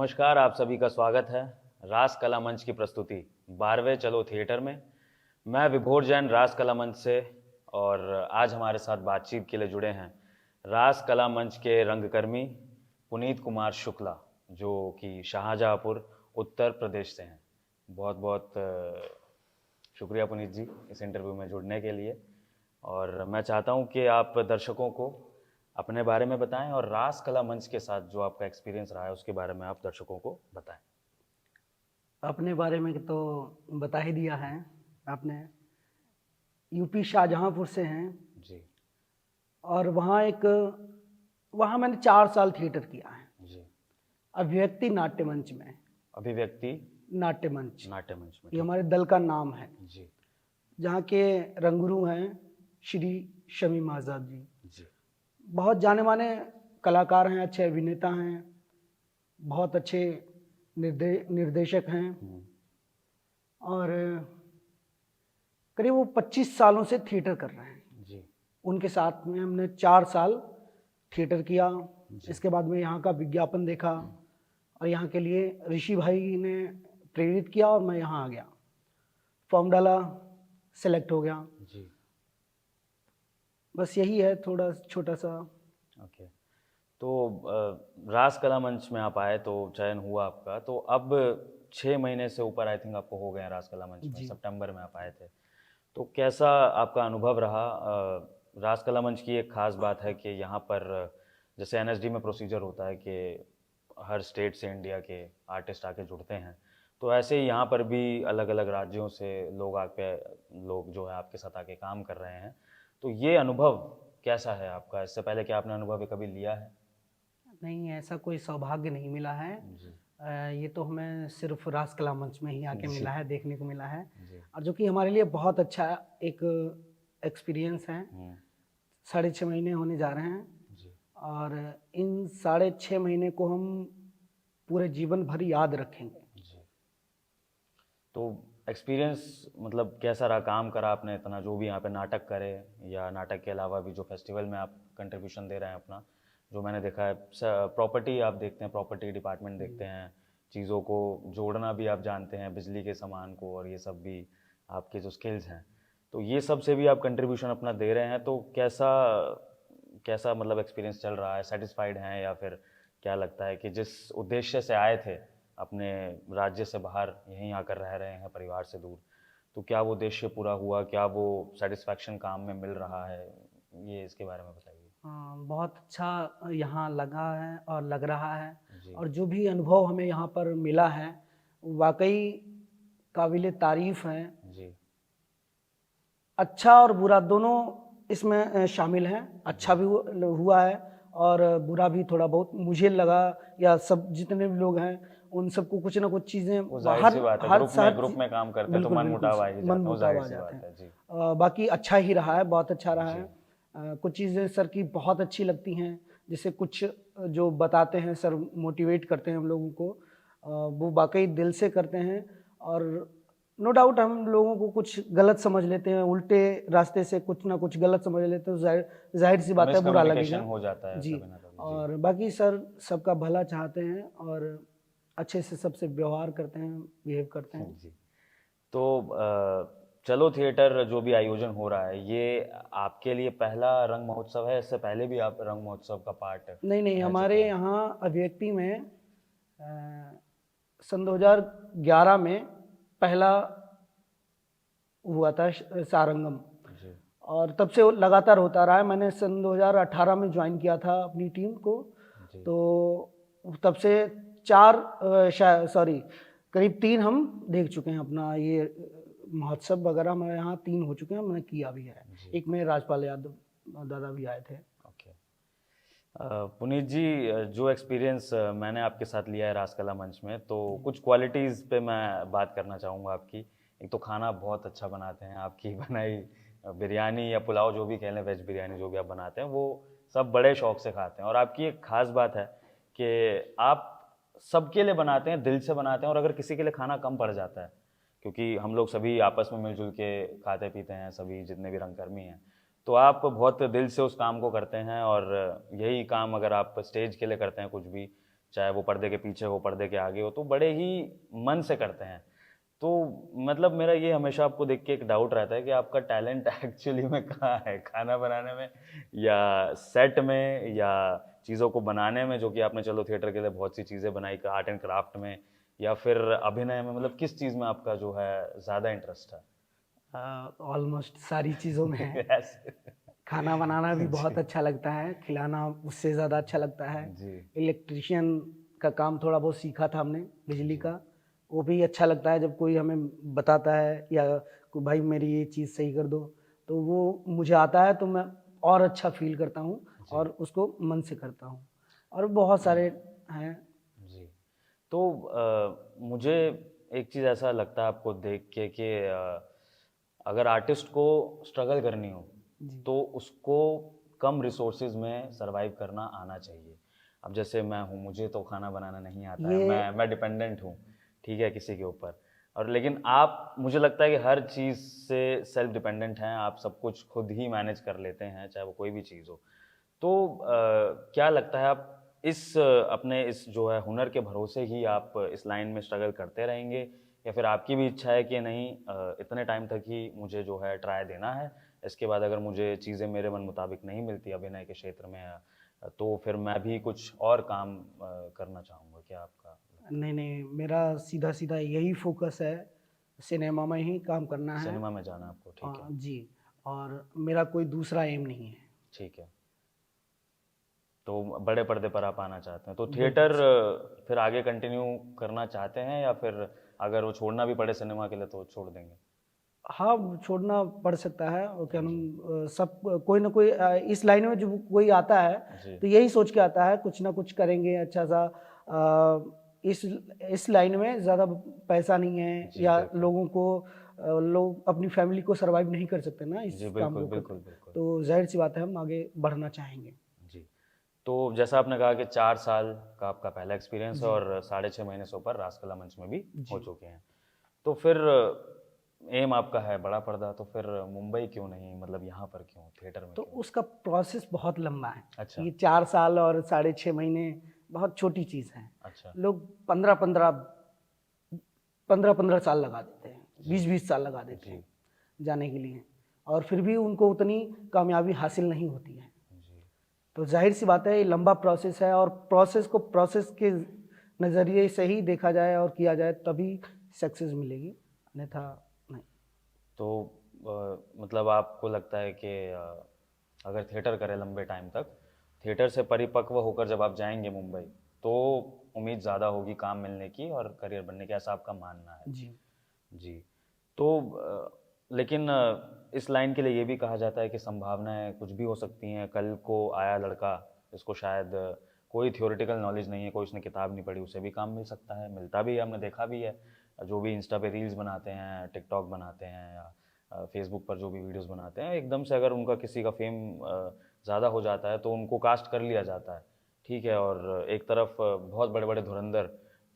नमस्कार, आप सभी का स्वागत है रास कला मंच की प्रस्तुति 12वें चलो थिएटर में। मैं विभोर जैन रास कला मंच से, और आज हमारे साथ बातचीत के लिए जुड़े हैं रास कला मंच के रंगकर्मी पुनीत कुमार शुक्ला, जो कि शाहजहाँपुर उत्तर प्रदेश से हैं। बहुत बहुत शुक्रिया पुनीत जी इस इंटरव्यू में जुड़ने के लिए। और मैं चाहता हूं कि आप दर्शकों को अपने बारे में बताएं और रास कला मंच के साथ जो आपका एक्सपीरियंस रहा है उसके बारे में आप दर्शकों को बताएं। अपने बारे में तो बता ही दिया है आपने। यूपी शाहजहाँपुर से हैं जी और वहाँ मैंने 4 साल थिएटर किया है। जी। अभिव्यक्ति नाट्य मंच में। अभिव्यक्ति नाट्य मंच में ये हमारे दल का नाम है, जी जहाँ के रंगगुरु हैं श्री शमीम आज़ाद जी। जी। बहुत जाने माने कलाकार हैं, अच्छे अभिनेता हैं, बहुत अच्छे निर्देशक हैं। और करीब वो 25 सालों से थिएटर कर रहे हैं जी। उनके साथ में हमने 4 साल थिएटर किया। इसके बाद में यहाँ का विज्ञापन देखा और यहाँ के लिए ऋषि भाई ने प्रेरित किया और मैं यहाँ आ गया, फॉर्म डाला, सेलेक्ट हो गया जी। बस यही है, थोड़ा छोटा सा। ओके। तो रास कला मंच में आप आए तो चयन हुआ आपका, तो अब 6 महीने से ऊपर आई थिंक आपको हो गए हैं रास कला मंच में। सितंबर में आप आए थे, तो कैसा आपका अनुभव रहा? रास कला मंच की एक खास बात है कि यहाँ पर जैसे एनएसडी में प्रोसीजर होता है कि हर स्टेट से इंडिया के आर्टिस्ट आके जुड़ते हैं, तो ऐसे ही यहाँ पर भी अलग अलग राज्यों से लोग जो है आपके साथ आके काम कर रहे हैं। तो ये अनुभव कैसा है आपका? इससे पहले क्या आपने अनुभव कभी लिया है? नहीं, ऐसा कोई सौभाग्य नहीं मिला है जी। ये तो हमें सिर्फ रास कला मंच में ही आके मिला है, देखने को मिला है। जी। और जो कि हमारे लिए बहुत अच्छा एक एक्सपीरियंस है। 6.5 महीने होने जा रहे हैं जी। और इन 6.5 महीने को हम पूरे जीवन भर याद रखेंगे। जी। तो एक्सपीरियंस मतलब कैसा रहा? काम करा आपने इतना, जो भी यहाँ पे नाटक करे या नाटक के अलावा भी जो फेस्टिवल में आप कंट्रीब्यूशन दे रहे हैं अपना, जो मैंने देखा है प्रॉपर्टी आप देखते हैं, प्रॉपर्टी डिपार्टमेंट देखते हैं, चीज़ों को जोड़ना भी आप जानते हैं, बिजली के सामान को, और ये सब भी आपके जो स्किल्स हैं, तो ये सब से भी आप कंट्रीब्यूशन अपना दे रहे हैं। तो कैसा मतलब एक्सपीरियंस चल रहा है? सेटिस्फाइड हैं या फिर क्या लगता है कि जिस उद्देश्य से आए थे अपने राज्य से बाहर यहीं आकर रह रहे हैं परिवार से दूर, तो क्या वो उद्देश्य पूरा हुआ? क्या वो सेटिस्फैक्शन काम में मिल रहा है? ये इसके बारे में बताइए। बहुत अच्छा यहाँ लगा है और लग रहा है जी। और जो भी अनुभव हमें यहाँ पर मिला है वाकई काबिले तारीफ है। जी। अच्छा और बुरा दोनों इसमें शामिल हैं। अच्छा भी हुआ है और बुरा भी थोड़ा बहुत मुझे लगा, या सब जितने भी लोग हैं उन सबको कुछ ना कुछ चीज़ें ग्रुप में काम करते हैं तो मनमुटाव आ जाते हैं। जी। बाकी अच्छा ही रहा है, बहुत अच्छा रहा है। कुछ चीज़ें सर की बहुत अच्छी लगती हैं, जैसे कुछ जो बताते हैं सर, मोटिवेट करते हैं हम लोगों को, वो वाकई दिल से करते हैं। और नो डाउट हम लोगों को कुछ गलत समझ लेते हैं, उल्टे रास्ते से कुछ ना कुछ गलत समझ लेते हैं, तो जाहिर सी बात है बुरा लगेगा हो जाता है जी। और बाकी सर सबका भला चाहते हैं और अच्छे से सबसे व्यवहार करते हैं, बिहेव करते हैं जी। तो चलो थिएटर जो भी आयोजन हो रहा है, ये आपके लिए पहला रंग महोत्सव है? इससे पहले भी आप रंग महोत्सव का पार्ट? नहीं, हमारे यहाँ अभिव्यक्ति में सन 2011 में पहला हुआ था सारंगम, और तब से लगातार होता रहा है। मैंने सन 2018 में ज्वाइन किया था अपनी टीम को, तो तब से करीब 3 हम देख चुके हैं। अपना ये महोत्सव वगैरह हमारे यहाँ 3 हो चुके हैं, मैंने किया भी है। एक में राजपाल यादव दादा भी आए थे। पुनीत जी, जो एक्सपीरियंस मैंने आपके साथ लिया है रास कला मंच में, तो कुछ क्वालिटीज़ पे मैं बात करना चाहूँगा आपकी। एक तो खाना बहुत अच्छा बनाते हैं, आपकी बनाई बिरयानी या पुलाव जो भी कह लें, वेज बिरयानी जो भी आप बनाते हैं वो सब बड़े शौक से खाते हैं। और आपकी एक ख़ास बात है कि आप सबके लिए बनाते हैं, दिल से बनाते हैं। और अगर किसी के लिए खाना कम पड़ जाता है, क्योंकि हम लोग सभी आपस में मिलजुल के खाते पीते हैं, सभी जितने भी रंगकर्मी हैं, तो आप बहुत दिल से उस काम को करते हैं। और यही काम अगर आप स्टेज के लिए करते हैं कुछ भी, चाहे वो पर्दे के पीछे हो, पर्दे के आगे हो, तो बड़े ही मन से करते हैं। तो मतलब मेरा ये हमेशा आपको देख के एक डाउट रहता है कि आपका टैलेंट एक्चुअली में कहाँ है, खाना बनाने में या सेट में या चीज़ों को बनाने में, जो कि आपने चलो थिएटर के लिए बहुत सी चीज़ें बनाई आर्ट एंड क्राफ्ट में, या फिर अभिनय में, मतलब किस चीज़ में आपका जो है ज़्यादा इंटरेस्ट है? ऑलमोस्ट सारी चीज़ों में है। ऐसे खाना बनाना भी बहुत जी अच्छा लगता है, खिलाना उससे ज़्यादा अच्छा लगता है। जी इलेक्ट्रिशियन का काम थोड़ा बहुत सीखा था हमने, बिजली जी का। वो भी अच्छा लगता है जब कोई हमें बताता है या कोई भाई मेरी ये चीज़ सही कर दो, तो वो मुझे आता है तो मैं और अच्छा फील करता हूँ जी और उसको मन से करता हूँ। और बहुत सारे हैं। जी। तो मुझे एक चीज़ ऐसा लगता है आपको देख के कि अगर आर्टिस्ट को स्ट्रगल करनी हो जी तो उसको कम रिसोर्सेज में सरवाइव करना आना चाहिए। अब जैसे मैं हूँ, मुझे तो खाना बनाना नहीं आता है, ये मैं डिपेंडेंट हूँ, ठीक है, किसी के ऊपर। और लेकिन आप, मुझे लगता है कि हर चीज़ से सेल्फ डिपेंडेंट हैं आप, सब कुछ खुद ही मैनेज कर लेते हैं, चाहे वो कोई भी चीज़ हो। तो क्या लगता है, आप अपने इस जो है हुनर के भरोसे ही आप इस लाइन में स्ट्रगल करते रहेंगे, या फिर आपकी भी इच्छा है कि नहीं, इतने टाइम तक ही मुझे जो है ट्राई देना है, इसके बाद अगर मुझे चीज़ें मेरे मन मुताबिक नहीं मिलती अभिनय के क्षेत्र में, तो फिर मैं भी कुछ और काम करना चाहूँगा? क्या आपका? नहीं नहीं, मेरा सीधा सीधा यही फोकस है, सिनेमा में ही काम करना है। सिनेमा में जाना आपको, ठीक है। जी। और मेरा कोई दूसरा एम नहीं है। ठीक है। तो बड़े पर्दे पर आप आना चाहते हैं, तो बिल्कुल थिएटर फिर आगे कंटिन्यू करना चाहते हैं, या फिर अगर वो छोड़ना भी पड़े सिनेमा के लिए तो छोड़ देंगे? हाँ, छोड़ना पड़ सकता है। और क्या जी नाम, सब कोई ना कोई इस लाइन में जो कोई आता है जी तो यही सोच के आता है कुछ ना कुछ करेंगे अच्छा सा। इस लाइन में ज़्यादा पैसा नहीं है जी या बिल्कुल। लोगों को लोग अपनी फैमिली को सरवाइव नहीं कर सकते ना जी इस काम बिल्कुल को करके। बिल्कुल बिल्कुल। तो जाहिर सी बात है हम आगे बढ़ना चाहेंगे। जी। तो जैसा आपने कहा कि 4 साल का आपका पहला एक्सपीरियंस है जी और 6.5 महीने से ऊपर रासकला मंच में भी हो जी। चुके हैं, तो फिर एम आपका है बड़ा पर्दा, तो फिर मुंबई क्यों नहीं, मतलब यहाँ पर क्यों, थिएटर में तो क्यों? उसका प्रोसेस बहुत लंबा है। अच्छा ये 4 साल और 6.5 महीने बहुत छोटी चीज़ है। अच्छा। लोग 15-15 साल लगा देते हैं, जी 20-20 साल लगा देते जी हैं जाने के लिए, और फिर भी उनको उतनी कामयाबी हासिल नहीं होती है। जी तो जाहिर सी बात है ये लंबा प्रोसेस है, और प्रोसेस को प्रोसेस के नज़रिए से ही देखा जाए और किया जाए तभी सक्सेस मिलेगी, अन्यथा नहीं। तो मतलब आपको लगता है कि अगर थिएटर करें लंबे टाइम तक, थिएटर से परिपक्व होकर जब आप जाएंगे मुंबई, तो उम्मीद ज़्यादा होगी काम मिलने की और करियर बनने की, ऐसा आपका मानना है? जी जी। तो लेकिन इस लाइन के लिए ये भी कहा जाता है कि संभावनाएं कुछ भी हो सकती हैं। कल को आया लड़का जिसको शायद कोई थ्योरेटिकल नॉलेज नहीं है, कोई उसने किताब नहीं पढ़ी, उसे भी काम मिल सकता है, मिलता भी है, हमने देखा भी है। जो भी इंस्टा पे रील्स बनाते हैं, टिकटॉक बनाते हैं, या फेसबुक पर जो भी वीडियोस बनाते हैं, एकदम से अगर उनका किसी का फेम ज़्यादा हो जाता है तो उनको कास्ट कर लिया जाता है, ठीक है। और एक तरफ बहुत बड़े बड़े धुरंधर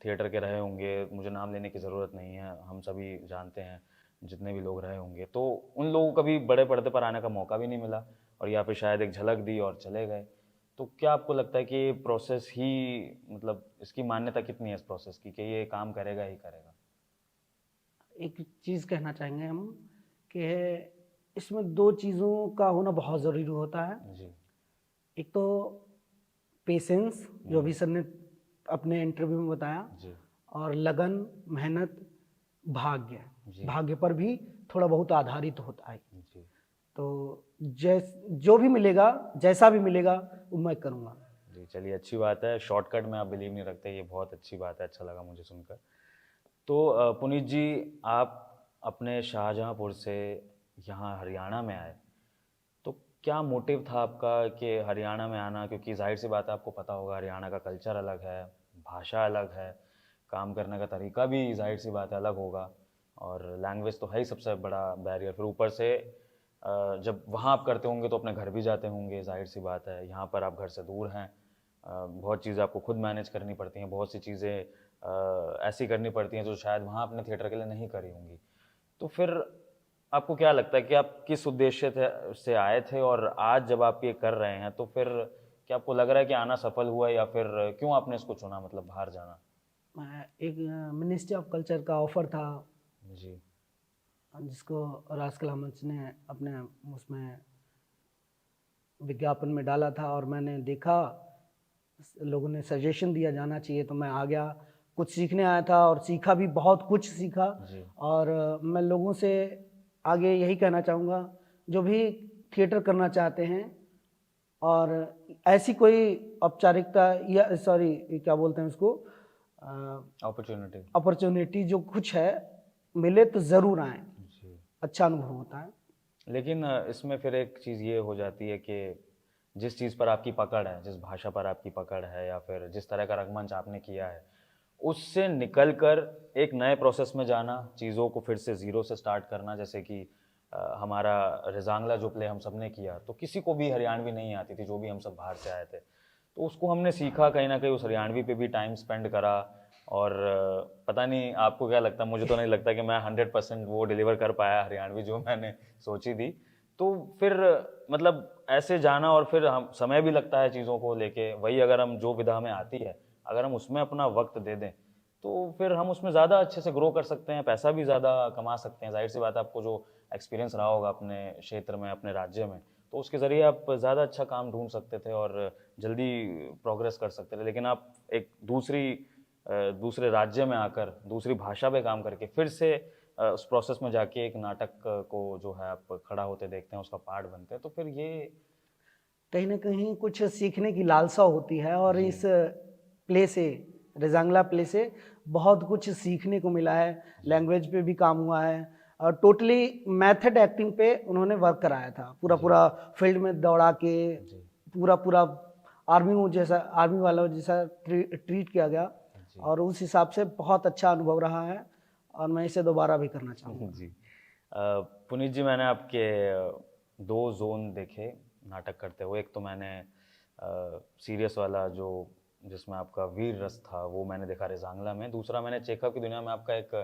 थिएटर के रहे होंगे, मुझे नाम लेने की ज़रूरत नहीं है, हम सभी जानते हैं जितने भी लोग रहे होंगे, तो उन लोगों को कभी बड़े पर्दे पर आने का मौका भी नहीं मिला, और या फिर शायद एक झलक दी और चले गए। तो क्या आपको लगता है कि ये प्रोसेस ही, मतलब इसकी मान्यता कितनी है इस प्रोसेस की, कि ये काम करेगा ही करेगा? एक चीज़ कहना चाहेंगे हम कि इसमें दो चीज़ों का होना बहुत ज़रूरी होता है। जी एक तो पेशेंस, जो अभी हम्म, सर ने अपने इंटरव्यू में बताया, जी और लगन, मेहनत, भाग्य। जी भाग्य पर भी थोड़ा बहुत आधारित होता है। जी तो जो भी मिलेगा, जैसा भी मिलेगा वो मैं करूँगा। जी। चलिए, अच्छी बात है, शॉर्टकट में आप बिलीव नहीं रखते, ये बहुत अच्छी बात है, अच्छा लगा मुझे सुनकर। तो पुनीत जी, आप अपने शाहजहाँपुर से यहाँ हरियाणा में आए, तो क्या मोटिव था आपका कि हरियाणा में आना? क्योंकि जाहिर सी बात है, आपको पता होगा हरियाणा का कल्चर अलग है, भाषा अलग है, काम करने का तरीका भी जाहिर सी बात है अलग होगा, और लैंग्वेज तो है ही सबसे बड़ा बैरियर। फिर ऊपर से जब वहाँ आप करते होंगे तो अपने घर भी जाते होंगे, जाहिर सी बात है, यहाँ पर आप घर से दूर हैं, बहुत चीज़ें आपको खुद मैनेज करनी पड़ती हैं, बहुत सी चीज़ें ऐसी करनी पड़ती हैं जो शायद वहाँ अपने थिएटर के लिए नहीं करी होंगी। तो फिर आपको क्या लगता है कि आप किस उद्देश्य से आए थे, और आज जब आप ये कर रहे हैं तो फिर क्या आपको लग रहा है कि आना सफल हुआ, या फिर क्यों आपने इसको चुना, मतलब बाहर जाना? एक मिनिस्ट्री ऑफ कल्चर का ऑफर था, जी जिसको राजकला मंच ने अपने उसमें विज्ञापन में डाला था, और मैंने देखा लोगों ने सजेशन दिया जाना चाहिए, तो मैं आ गया। कुछ सीखने आया था और सीखा भी, बहुत कुछ सीखा। जी और मैं लोगों से आगे यही कहना चाहूँगा, जो भी थिएटर करना चाहते हैं और ऐसी कोई औपचारिकता या सॉरी क्या बोलते हैं उसको, अपॉर्चुनिटी। अपॉर्चुनिटी जो कुछ है मिले तो ज़रूर आएँ, जी अच्छा अनुभव होता है। लेकिन इसमें फिर एक चीज़ ये हो जाती है कि जिस चीज़ पर आपकी पकड़ है, जिस भाषा पर आपकी पकड़ है, या फिर जिस तरह का रंगमंच आपने किया है, उससे निकल कर एक नए प्रोसेस में जाना, चीज़ों को फिर से ज़ीरो से स्टार्ट करना, जैसे कि हमारा रिजांगला जो प्ले हम सब ने किया, तो किसी को भी हरियाणवी नहीं आती थी, जो भी हम सब बाहर से आए थे, तो उसको हमने सीखा कहीं ना कहीं, उस हरियाणवी पे भी टाइम स्पेंड करा। और पता नहीं आपको क्या लगता है, मुझे तो नहीं लगता कि मैं 100% वो डिलीवर कर पाया हरियाणवी जो मैंने सोची थी। तो फिर मतलब ऐसे जाना, और फिर हम समय भी लगता है चीज़ों को लेके, वही अगर हम जो विधा में आती है अगर हम उसमें अपना वक्त दे दें, तो फिर हम उसमें ज़्यादा अच्छे से ग्रो कर सकते हैं, पैसा भी ज़्यादा कमा सकते हैं। जाहिर सी बात है, आपको जो एक्सपीरियंस रहा होगा अपने क्षेत्र में, अपने राज्य में, तो उसके ज़रिए आप ज़्यादा अच्छा काम ढूंढ सकते थे और जल्दी प्रोग्रेस कर सकते थे। लेकिन आप एक दूसरे राज्य में आकर दूसरी भाषा पे काम करके फिर से उस प्रोसेस में जाके एक नाटक को जो है आप खड़ा होते देखते हैं, उसका पार्ट बनते हैं, तो फिर ये कहीं ना कहीं कुछ सीखने की लालसा होती है, और जी इस प्ले से, रेजांगला प्ले से बहुत कुछ सीखने को मिला है। लैंग्वेज पे भी काम हुआ है, और टोटली मेथड एक्टिंग पे उन्होंने वर्क कराया था, पूरा जी पूरा फील्ड में दौड़ा के, जी पूरा पूरा आर्मी वालों जैसा ट्रीट किया गया, जी और उस हिसाब से बहुत अच्छा अनुभव रहा है, और मैं इसे दोबारा भी करना चाहूँगा। जी पुनीत जी, मैंने आपके दो जोन देखे नाटक करते हुए। एक तो मैंने सीरियस वाला जो जिसमें आपका वीर रस था, वो मैंने देखा रेजांगला में। दूसरा मैंने चेखव की दुनिया में आपका एक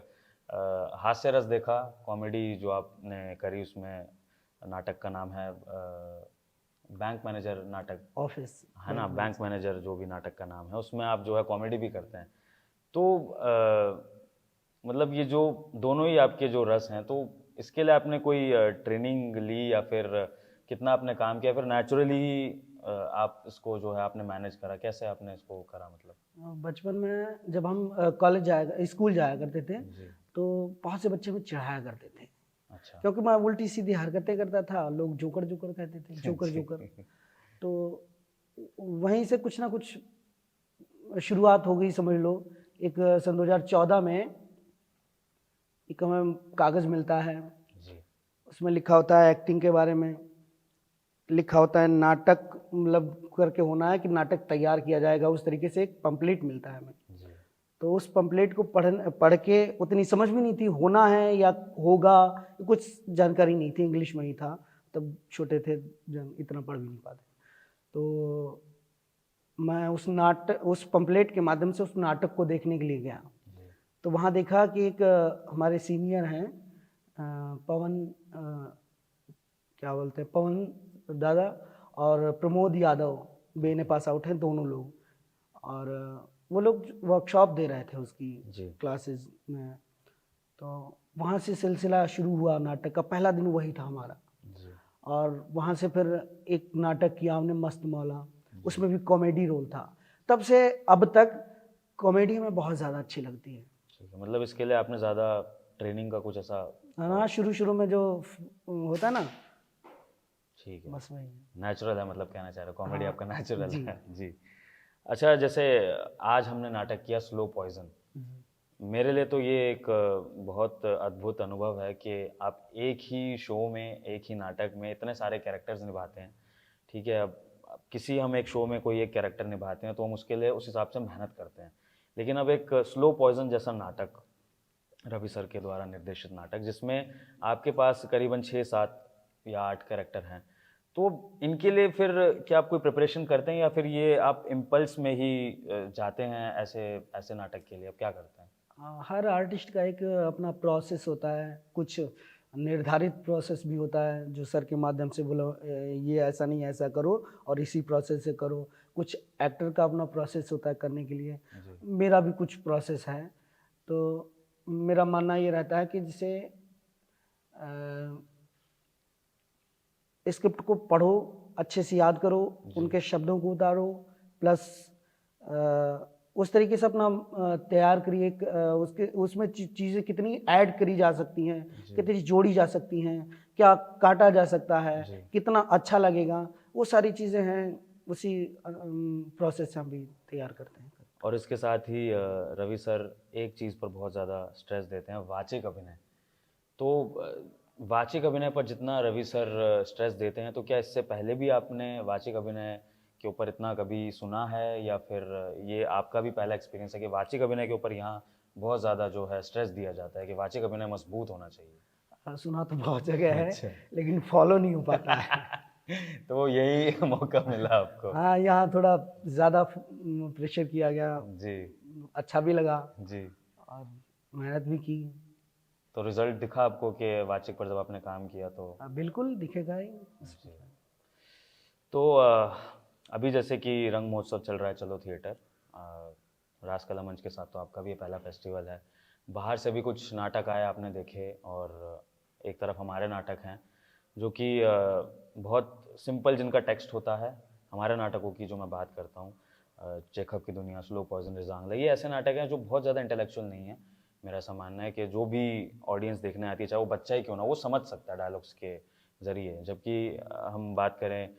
हास्य रस देखा, कॉमेडी जो आपने करी, उसमें नाटक का नाम है बैंक मैनेजर नाटक, ऑफिस है ना, बैंक बैंक मैनेजर। मैनेजर जो भी नाटक का नाम है, उसमें आप जो है कॉमेडी भी करते हैं। तो मतलब ये जो दोनों ही आपके जो रस हैं, तो इसके लिए आपने कोई ट्रेनिंग ली, या फिर कितना आपने काम किया, फिर नेचुरली ही आप इसको जो है आपने मैनेज करा, कैसे आपने इसको करा, मतलब? बचपन में जब हम स्कूल जाया करते थे, जी तो बहुत से बच्चे में चिढ़ाया करते थे, अच्छा क्योंकि मैं उल्टी सीधी हरकतें करता था, लोग जोकर जोकर कहते थे, जोकर जी जोकर। तो वहीं से कुछ ना कुछ शुरुआत हो गई, समझ लो। एक सन 2014 में एक हमें कागज़ मिलता है, जी उसमें लिखा होता है एक्टिंग के बारे में, लिखा होता है नाटक मतलब करके होना है कि नाटक तैयार किया जाएगा, उस तरीके से एक पंपलेट मिलता है हमें। जी तो उस पंपलेट को पढ़ के उतनी समझ भी नहीं थी, होना है या होगा, कुछ जानकारी नहीं थी, इंग्लिश में ही था, तब छोटे थे, इतना पढ़ भी नहीं पाते। तो मैं उस पंपलेट के माध्यम से उस नाटक को देखने के लिए गया। जी तो वहाँ देखा कि एक हमारे सीनियर हैं, पवन, क्या बोलते हैं, पवन दादा और प्रमोद यादव, बेने पास आउट हैं दोनों लोग, और वो लोग वर्कशॉप दे रहे थे उसकी जी क्लासेस में। तो वहाँ से सिलसिला शुरू हुआ, नाटक का पहला दिन वही था हमारा। जी और वहाँ से फिर एक नाटक किया हमने, मस्त मौला, जी उसमें भी कॉमेडी रोल था। तब से अब तक कॉमेडी हमें बहुत ज़्यादा अच्छी लगती है। ठीक है, मतलब इसके लिए आपने ज़्यादा ट्रेनिंग का कुछ ऐसा? हाँ, शुरू शुरू में जो होता है ना, ठीक है, बस वही। नेचुरल है, मतलब कहना चाह रहे हो कॉमेडी हाँ आपका नेचुरल जी। है। जी अच्छा, जैसे आज हमने नाटक किया स्लो पॉइजन, मेरे लिए तो ये एक बहुत अद्भुत अनुभव है कि आप एक ही शो में, एक ही नाटक में इतने सारे कैरेक्टर्स निभाते हैं। ठीक है, अब किसी हम एक शो में कोई एक कैरेक्टर निभाते हैं तो हम उसके लिए उस हिसाब से मेहनत करते हैं, लेकिन अब एक स्लो पॉइजन जैसा नाटक, रवि सर के द्वारा निर्देशित नाटक, जिसमें आपके पास करीबन 6, 7 या 8 कैरेक्टर हैं, तो इनके लिए फिर क्या आप कोई प्रिपरेशन करते हैं, या फिर ये आप इम्पल्स में ही जाते हैं ऐसे ऐसे नाटक के लिए, आप क्या करते हैं? हर आर्टिस्ट का एक अपना प्रोसेस होता है, कुछ निर्धारित प्रोसेस भी होता है जो सर के माध्यम से बोलो ये ऐसा नहीं ऐसा करो और इसी प्रोसेस से करो। कुछ एक्टर का अपना प्रोसेस होता है करने के लिए, जी। मेरा भी कुछ प्रोसेस है। तो मेरा मानना ये रहता है कि जैसे स्क्रिप्ट को पढ़ो, अच्छे से याद करो, उनके शब्दों को उतारो, प्लस उस तरीके से अपना तैयार करिए, उसके उसमें चीज़ें कितनी ऐड करी जा सकती हैं, कितनी जोड़ी जा सकती हैं, क्या काटा जा सकता है, कितना अच्छा लगेगा, वो सारी चीज़ें हैं। उसी प्रोसेस से हम भी तैयार करते हैं। और इसके साथ ही रवि सर एक चीज़ पर बहुत ज़्यादा स्ट्रेस देते हैं, वाचिक अभिनय। तो वाचिक अभिनय पर जितना रवि सर स्ट्रेस देते हैं, तो क्या इससे पहले भी आपने वाचिक अभिनय के ऊपर इतना कभी सुना है, या फिर ये आपका भी पहला एक्सपीरियंस है कि वाचिक अभिनय के ऊपर यहाँ बहुत ज़्यादा जो है स्ट्रेस दिया जाता है कि वाचिक अभिनय मजबूत होना चाहिए? सुना तो बहुत जगह है, अच्छा। लेकिन फॉलो नहीं हो पाता है। तो यही मौका मिला आपको? हाँ, यहाँ थोड़ा ज़्यादा प्रेशर किया गया, जी। अच्छा भी लगा जी। और मेहनत भी की। तो रिजल्ट दिखा आपको कि वाचिक पर जब आपने काम किया तो? बिल्कुल दिखेगा ही। जी। तो अभी जैसे कि रंग महोत्सव चल रहा है चलो थिएटर, रासकला मंच के साथ तो आपका भी ये पहला फेस्टिवल है। बाहर से भी कुछ नाटक आए आपने देखे, और एक तरफ हमारे नाटक हैं जो कि बहुत सिंपल, जिनका टेक्स्ट होता है। हमारे नाटकों की जो मैं बात करता हूँ, चेखव की दुनिया, स्लो पॉइजन, रिजांगला, ये ऐसे नाटक हैं जो बहुत ज़्यादा इंटेलेक्चुअल नहीं है। मेरा ऐसा मानना है कि जो भी ऑडियंस देखने आती है, चाहे वो बच्चा ही क्यों ना, वो समझ सकता है डायलॉग्स के ज़रिए। जबकि हम बात करें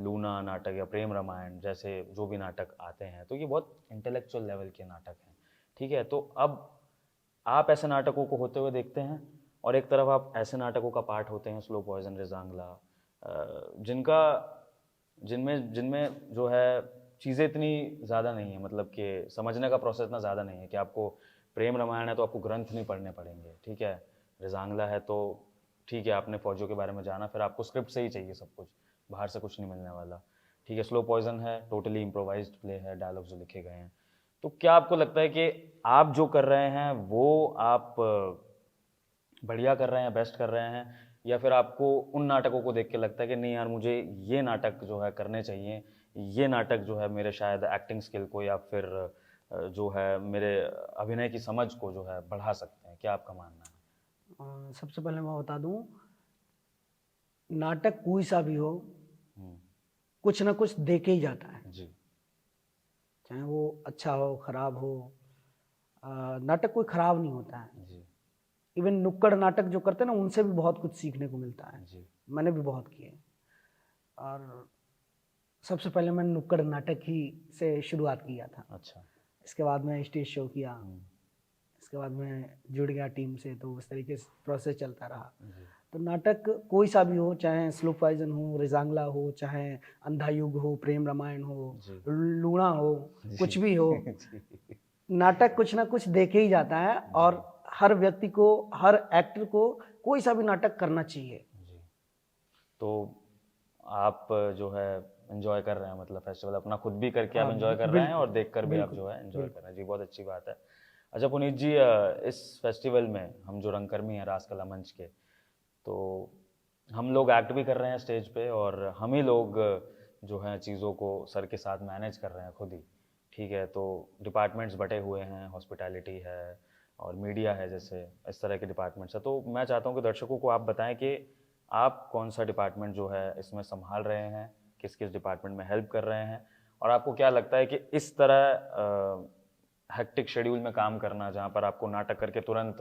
लूना नाटक या प्रेम रामायण जैसे जो भी नाटक आते हैं, तो ये बहुत इंटेलेक्चुअल लेवल के नाटक हैं। ठीक है, तो अब आप ऐसे नाटकों को होते हुए देखते हैं, और एक तरफ आप ऐसे नाटकों का पार्ट होते हैं, स्लो पॉइजन, रिजांगला, जिनका जिनमें जिनमें जो है चीज़ें इतनी ज़्यादा नहीं है, मतलब कि समझने का प्रोसेस इतना ज़्यादा नहीं है कि आपको प्रेम रामायण है तो आपको ग्रंथ नहीं पढ़ने पड़ेंगे, ठीक है। रिजांगला है तो ठीक है, आपने फौजियों के बारे में जाना, फिर आपको स्क्रिप्ट से ही चाहिए सब कुछ, बाहर से कुछ नहीं मिलने वाला, ठीक है। स्लो पॉइजन है, टोटली इम्प्रोवाइज्ड प्ले है, डायलॉग जो लिखे गए हैं। तो क्या आपको लगता है कि आप जो कर रहे हैं वो आप बढ़िया कर रहे हैं, बेस्ट कर रहे हैं, या फिर आपको उन नाटकों को देख के लगता है कि नहीं यार, मुझे ये नाटक जो है करने चाहिए, ये नाटक जो है मेरे शायद एक्टिंग स्किल को या फिर जो है मेरे अभिनय की समझ को जो है बढ़ा सकते हैं? क्या आपका मानना है? सबसे पहले मैं बता दूं, नाटक कोई सा भी हो, कुछ ना कुछ दे के ही जाता है जी। चाहे वो अच्छा हो खराब हो। नाटक कोई खराब नहीं होता है जी। इवन नुक्कड़ नाटक जो करते हैं ना, उनसे भी बहुत कुछ सीखने को मिलता है जी। मैंने भी बहुत किए। और सबसे पहले मैंने नुक्कड़ नाटक ही से शुरुआत किया था। अच्छा। इसके बाद मैं स्टेज शो किया, इसके बाद मैं जुड़ गया टीम से, तो उस तरीके से प्रोसेस चलता रहा। तो नाटक कोई सा भी हो, चाहे स्लो पॉइजन हो, रिजांगला हो, चाहे अंधा युग हो, प्रेम रामायण हो, लूणा हो, कुछ भी हो, नाटक कुछ ना कुछ देखे ही जाता है। और हर व्यक्ति को, हर एक्टर को कोई सा भी नाटक करना चाहिए। जी। तो आप जो है एंजॉय कर रहे हैं, मतलब फेस्टिवल अपना खुद भी करके आप एंजॉय कर रहे हैं और देखकर भी आप जो है एंजॉय कर रहे हैं। जी, बहुत अच्छी बात है। अच्छा पुनीत जी, इस फेस्टिवल में हम जो रंगकर्मी हैं रासकला मंच के, तो हम लोग एक्ट भी कर रहे हैं स्टेज पे, और हम ही लोग जो हैं चीज़ों को सर के साथ मैनेज कर रहे हैं खुद ही, ठीक है। तो डिपार्टमेंट्स बटे हुए हैं, हॉस्पिटैलिटी है और मीडिया है, जैसे इस तरह के डिपार्टमेंट्स है। तो मैं चाहता हूँ कि दर्शकों को आप बताएं कि आप कौन सा डिपार्टमेंट जो है इसमें संभाल रहे हैं, किस किस डिपार्टमेंट में हेल्प कर रहे हैं, और आपको क्या लगता है कि इस तरह हेक्टिक शेड्यूल में काम करना, जहाँ पर आपको नाटक करके तुरंत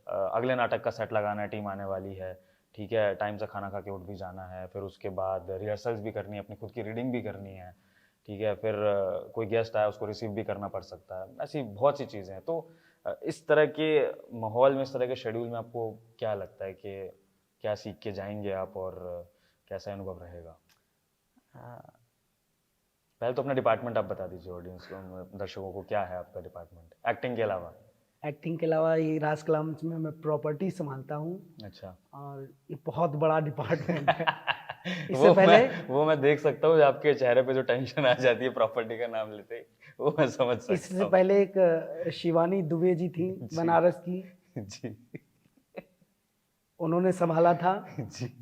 अगले नाटक का सेट लगाना है, टीम आने वाली है, ठीक है, टाइम से खाना खा के उठ भी जाना है, फिर उसके बाद रिहर्सल्स भी करनी है, अपनी खुद की रीडिंग भी करनी है, ठीक है, फिर कोई गेस्ट आया उसको रिसीव भी करना पड़ सकता है, ऐसी बहुत सी चीज़ें हैं। तो इस तरह के माहौल में, इस तरह के शेड्यूल में आपको क्या लगता है कि क्या सीख के जाएंगे आप, और कैसा अनुभव रहेगा? पहले तो अपना डिपार्टमेंट आप बता दीजिए ऑडियंस को, दर्शकों को, क्या है आपका डिपार्टमेंट एक्टिंग के अलावा? एक्टिंग के अलावा ये रासकला मंच में मैं प्रॉपर्टी संभालता हूँ। अच्छा। और ये बहुत बड़ा डिपार्टमेंट है। इससे पहले वो मैं देख सकता हूँ आपके चेहरे पे जो टेंशन आ जाती है प्रॉपर्टी का नाम लेते ही, वो मैं समझ सकता हूँ। इससे पहले एक शिवानी दुबे जी थी बनारस की। जी। उन्होंने संभाला था। जी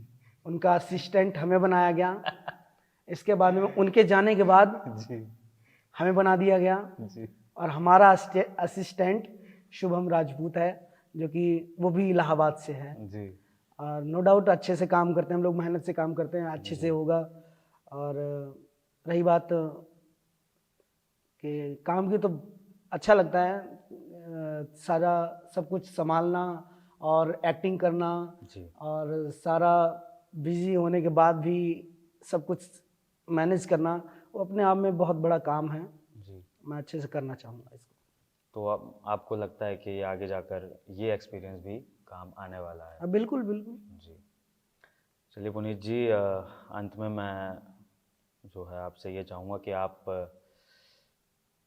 उनका असिस्टेंट हमें बनाया गया। इसके बाद में उनके जाने के बाद जी हमें बना दिया गया। जी और हमारा असिस्टेंट शुभम राजपूत है, जो कि वो भी इलाहाबाद से है। जी और नो डाउट अच्छे से काम करते हैं हम लोग, मेहनत से काम करते हैं, अच्छे से होगा। और रही बात कि काम की, तो अच्छा लगता है सारा सब कुछ संभालना और एक्टिंग करना, जी और सारा बिजी होने के बाद भी सब कुछ मैनेज करना, वो अपने आप में बहुत बड़ा काम है। जी। मैं अच्छे से करना चाहूँगा इसको। तो आपको लगता है कि ये आगे जाकर ये एक्सपीरियंस भी काम आने वाला है? बिल्कुल बिल्कुल। जी। चलिए पुनीत जी, अंत में मैं जो है आपसे ये चाहूँगा कि आप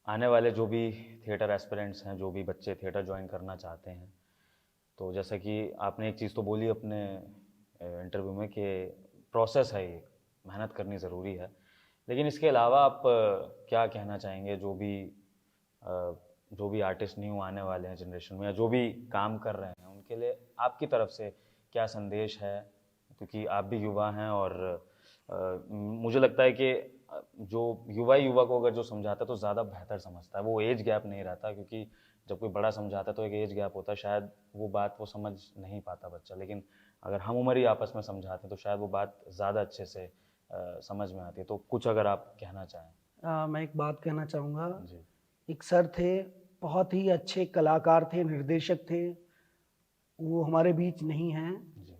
आने वाले जो भी थिएटर एस्पिरेंट्स हैं, जो भी बच्चे थिएटर ज्वाइन करना चाहते हैं, तो जैसा कि आपने एक चीज़ तो बोली अपने इंटरव्यू में कि प्रोसेस है ये, मेहनत करनी ज़रूरी है। लेकिन इसके अलावा आप क्या कहना चाहेंगे जो भी आर्टिस्ट न्यू आने वाले हैं जनरेशन में, या जो भी काम कर रहे हैं, उनके लिए आपकी तरफ से क्या संदेश है? क्योंकि आप भी युवा हैं और मुझे लगता है कि जो युवा को अगर जो समझाता है तो ज़्यादा बेहतर समझता है। वो एज गैप नहीं रहता, क्योंकि जब कोई बड़ा समझाता है तो एक एज गैप होता है, शायद वो बात वो समझ नहीं पाता बच्चा। लेकिन अगर हम उम्र ही आपस में समझाते हैं तो शायद वो बात ज़्यादा अच्छे से समझ में आती है। तो कुछ अगर आप कहना चाहें। मैं एक बात कहना चाहूँगा। जी एक सर थे, बहुत ही अच्छे कलाकार थे, निर्देशक थे, वो हमारे बीच नहीं हैं। जी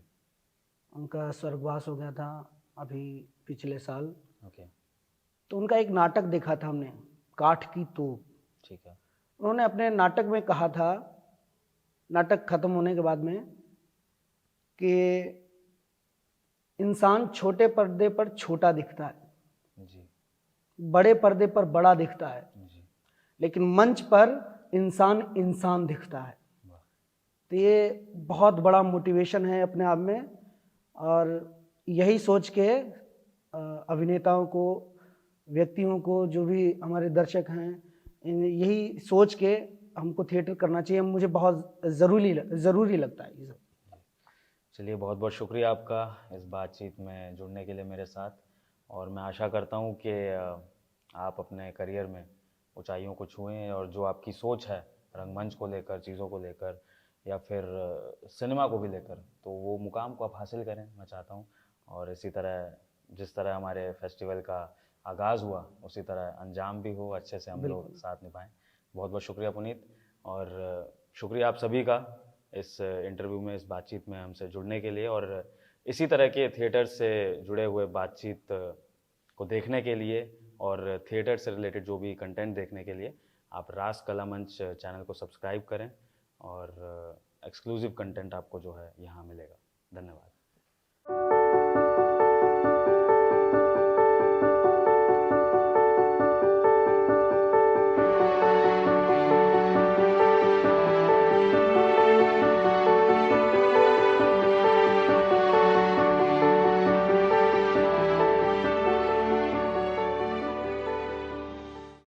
उनका स्वर्गवास हो गया था अभी पिछले साल। ओके तो उनका एक नाटक देखा था हमने, काठ की तोप। ठीक है। उन्होंने अपने नाटक में कहा था, नाटक खत्म होने के बाद में, कि इंसान छोटे पर्दे पर छोटा दिखता है, जी बड़े पर्दे पर बड़ा दिखता है, जी लेकिन मंच पर इंसान इंसान दिखता है। वाह तो ये बहुत बड़ा मोटिवेशन है अपने आप में। और यही सोच के अभिनेताओं को, व्यक्तियों को, जो भी हमारे दर्शक हैं, यही सोच के हमको थिएटर करना चाहिए। मुझे बहुत ज़रूरी लगता है ये सब। चलिए, बहुत बहुत शुक्रिया आपका इस बातचीत में जुड़ने के लिए मेरे साथ। और मैं आशा करता हूँ कि आप अपने करियर में ऊंचाइयों को छुएं, और जो आपकी सोच है रंगमंच को लेकर, चीज़ों को लेकर, या फिर सिनेमा को भी लेकर, तो वो मुकाम को आप हासिल करें, मैं चाहता हूँ। और इसी तरह जिस तरह हमारे फेस्टिवल का आगाज़ हुआ, उसी तरह अंजाम भी हो, अच्छे से हम लोग बिल्कुल। साथ निभाएं। बहुत बहुत शुक्रिया पुनीत, और शुक्रिया आप सभी का इस इंटरव्यू में, इस बातचीत में हमसे जुड़ने के लिए। और इसी तरह के थिएटर से जुड़े हुए बातचीत को देखने के लिए और थिएटर से रिलेटेड जो भी कंटेंट देखने के लिए आप रास कला मंच चैनल को सब्सक्राइब करें, और एक्सक्लूसिव कंटेंट आपको जो है यहाँ मिलेगा। धन्यवाद।